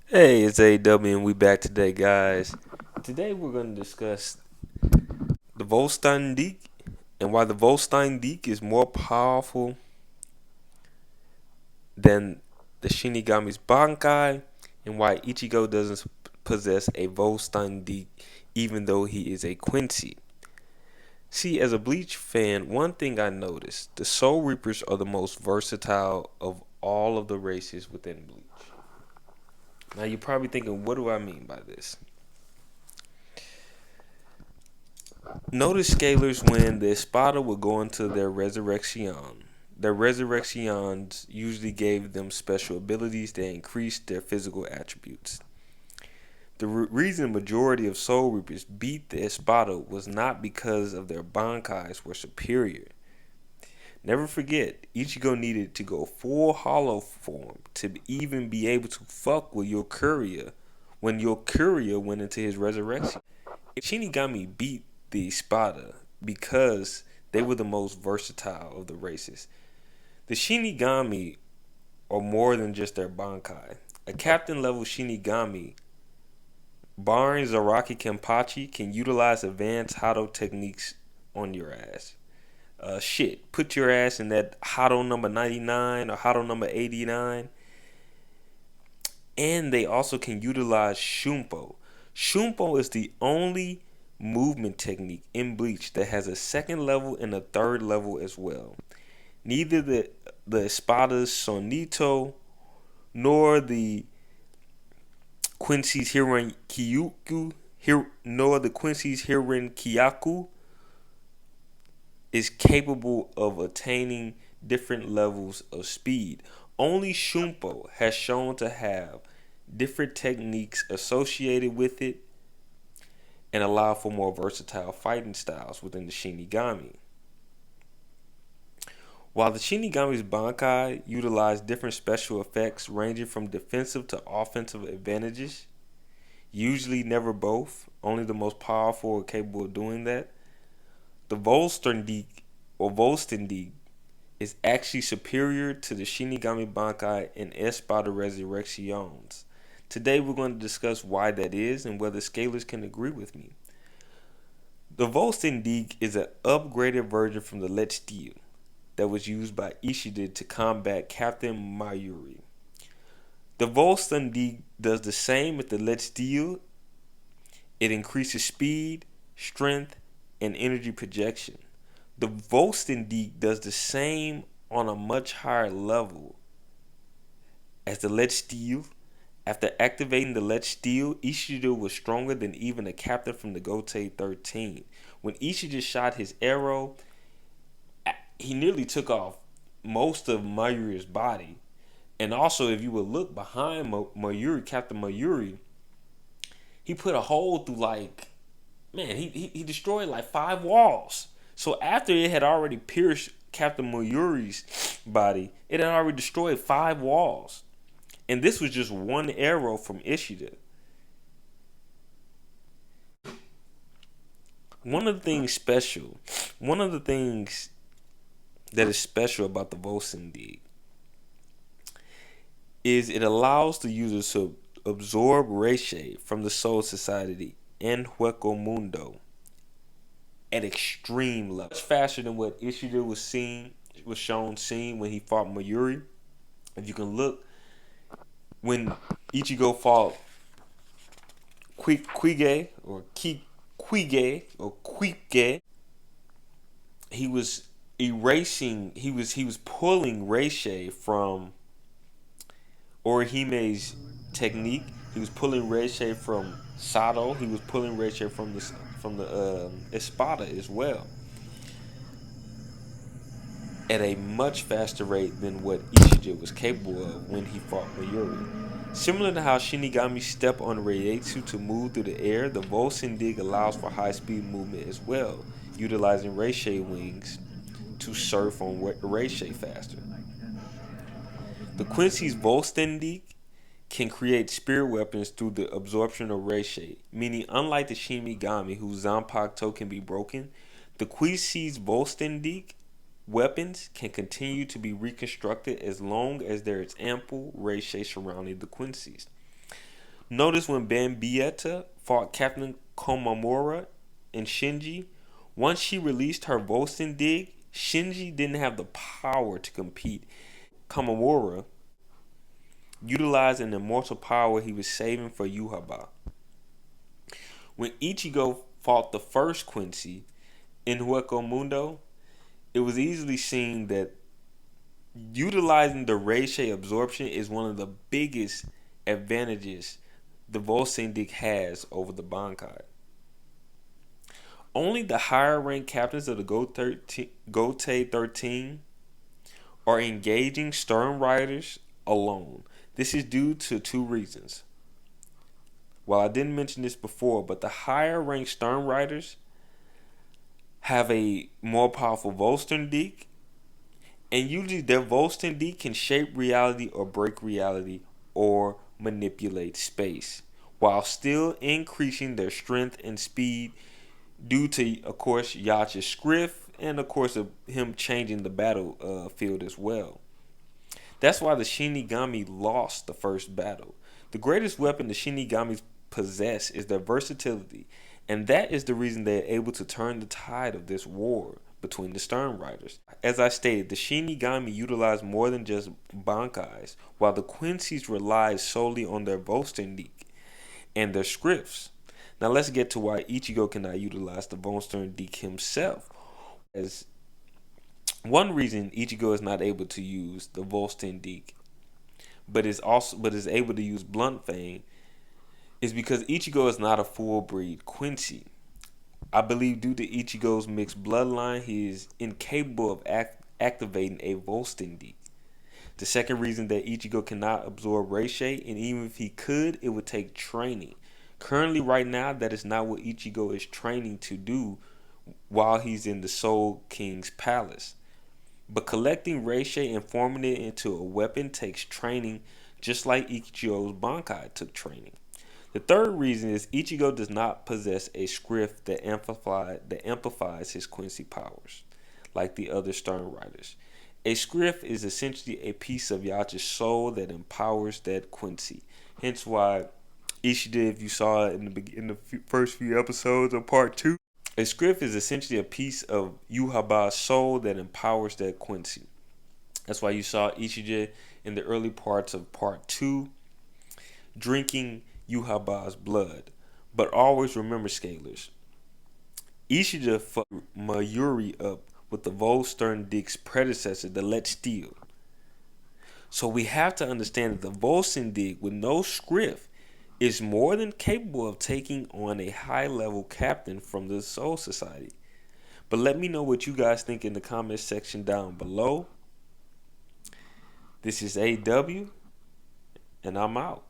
Hey, it's AW and we back today, guys. Today we're going to discuss the Vollstandig and why the Vollstandig is more powerful than the Shinigami's Bankai and why Ichigo doesn't possess a Vollstandig even though he is a Quincy. See, as a Bleach fan, one thing I noticed, the Soul Reapers are the most versatile of all of the races within Bleach. Now you're probably thinking, what do I mean by this? Notice scalers when the Espada would go into their resurrection. Their resurrections usually gave them special abilities that increased their physical attributes. The reason majority of Soul Reapers beat the Espada was not because of their Bankais were superior. Never forget, Ichigo needed to go full hollow form to even be able to fuck with your courier when your courier went into his resurrection. Shinigami beat the Espada because they were the most versatile of the races. The Shinigami are more than just their Bankai. A captain level Shinigami, barring Zaraki Kenpachi, can utilize advanced Hado techniques on your ass. Put your ass in that Hado number 99 or Hado number 89. And they also can utilize Shumpo. Shumpo is the only movement technique in Bleach that has a second level and a third level as well. Neither the Espada's Sonito nor the Quincy's Hiren Kyuku nor the Quincy's Hiren Kyaku is capable of attaining different levels of speed. Only Shumpo has shown to have different techniques associated with it and allow for more versatile fighting styles within the Shinigami. While the Shinigami's Bankai utilize different special effects ranging from defensive to offensive advantages, usually never both, only the most powerful are capable of doing that, the Vollstandig is actually superior to the Shinigami Bankai and Espada Resurrections. Today we're going to discuss why that is and whether scalers can agree with me. The Vollstandig is an upgraded version from the Let Steel that was used by Ishida to combat Captain Mayuri. The Vollstandig does the same with the Let Steel. It increases speed, strength, and energy projection. The Vollstandig does the same on a much higher level as the Let Steel. After activating the Let Steel, Ishida was stronger than even a captain from the Gotei 13. When Ishida shot his arrow, he nearly took off most of Mayuri's body. And also, if you would look behind Mayuri, Captain Mayuri, he put a hole through he destroyed like 5 walls. So after it had already pierced Captain Mayuri's body, it had already destroyed 5 walls. And this was just one arrow from Ishida. One of the things special, one of the things that is special about the Vollstandig is it allows the user to absorb Reishi from the Soul Society and Hueco Mundo at extreme levels. Much faster than what Ishida was shown seeing when he fought Mayuri. If you can look, when Ichigo fought Quige or Quige or Quige, he was erasing, he was pulling Reishi from Orihime's technique. He was pulling Reishi from Sato. He was pulling Reishi from the Espada as well, at a much faster rate than what Ichigo was capable of when he fought Mayuri. Similar to how Shinigami step on Reiatsu to move through the air, the Vollstandig allows for high-speed movement as well, utilizing Reishi wings to surf on Reishi faster. The Quincy's Vollstandig can create spirit weapons through the absorption of Reishi, meaning unlike the Shinigami whose Zanpakuto can be broken, the Quincy's Vollstandig weapons can continue to be reconstructed as long as there is ample Reishi surrounding the Quincy's. Notice when Bambietta fought Captain Komamura and Shinji, once she released her Vollstandig, Shinji didn't have the power to compete. Komamura utilized an immortal power he was saving for Yhwach. When Ichigo fought the first Quincy in Hueco Mundo, it was easily seen that utilizing the Reishi absorption is one of the biggest advantages the Vollstandig has over the Bankai. Only the higher ranked captains of the Gotei 13 are engaging Sternritters alone. This is due to two reasons. Well, I didn't mention this before, but the higher ranked Sternritters have a more powerful Vollstandig, and usually their Vollstandig can shape reality or break reality or manipulate space, while still increasing their strength and speed due to, of course, Yacha's script and, of course, of him changing the battlefield as well. That's why the Shinigami lost the first battle. The greatest weapon the Shinigamis possess is their versatility, and that is the reason they are able to turn the tide of this war between the Sternritters. As I stated, the Shinigami utilize more than just Bankais, while the Quincy's rely solely on their Vollstandig and their scripts. Now let's get to why Ichigo cannot utilize the Vollstandig himself. As one reason Ichigo is not able to use the Vollstandig, but is able to use Blunt Fang, is because Ichigo is not a full breed Quincy. I believe due to Ichigo's mixed bloodline, he is incapable of activating a Vollstandig. The second reason that Ichigo cannot absorb Reishi, and even if he could, it would take training. Currently, right now, that is not what Ichigo is training to do while he's in the Soul King's palace. But collecting Reishi and forming it into a weapon takes training, just like Ichigo's Bankai took training. The third reason is Ichigo does not possess a script that amplifies his Quincy powers, like the other Sternritters. A script is essentially a piece of Yacha's soul that empowers that Quincy. Hence why Ishida, if you saw it in the first few episodes of part 2, a script is essentially a piece of Yhwach's soul that empowers that Quincy. That's why you saw Ishida in the early parts of part 2 drinking Yhwach's blood. But always remember, scalers, Ishida fucked Mayuri up with the Vollstandig's predecessor, the Let Steel. So we have to understand that the Vollstandig with no script is more than capable of taking on a high-level captain from the Soul Society. But let me know what you guys think in the comment section down below. This is AW, and I'm out.